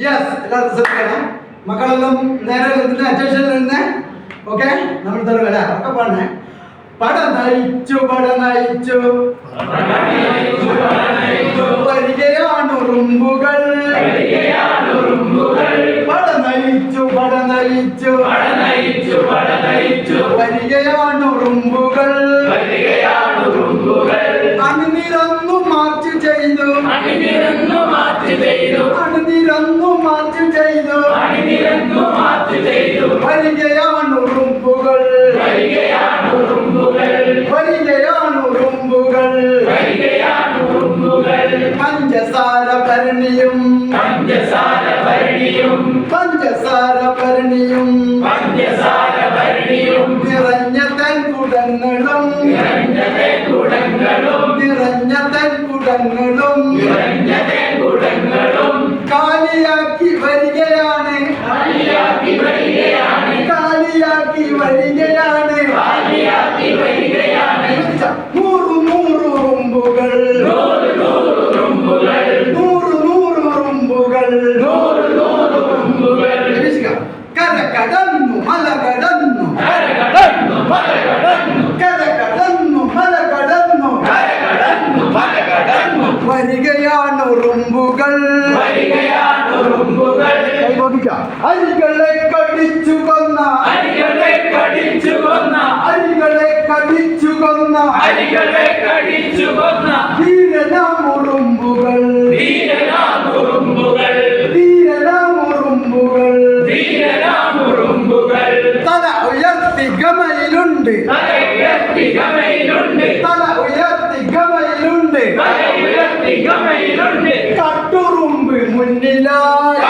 Yes, എല്ലാവർക്കും ശ്രദ്ധിക്കണം. മക്കളെല്ലാം നേരെ അറ്റൻഷൻ തന്നെ. ഓക്കെ, നമ്മൾ തരുവല്ല ഒക്കെ പാടണേ. പട നയിച്ചു വരികയാണ് ഉറുമ്പുകൾ. പട നയിച്ചു വരികയാണ് ഉറുമ്പുകൾ. അണിനിരന്നു മാർച്ച് ചെയ്തു വരികയാണ് ഉറുമ്പുകൾ. പഞ്ചസാര ഭരണിയും നിറഞ്ഞ തൻകുടങ്ങളും കാലിയാക്കി വരികയാണ് നൂറ് ഉറുമ്പുകൾ. കര കടന്നു മല കടന്നു വരികയാണ് ഉറുമ്പുകൾ. അരികളെ കടിച്ചു കൊന്ന ധീരനാം ഉറുമ്പുകൾ. തല ഉയർത്തി ഗമയിലുണ്ട്. കട്ടുറുമ്പ് മുന്നിലായി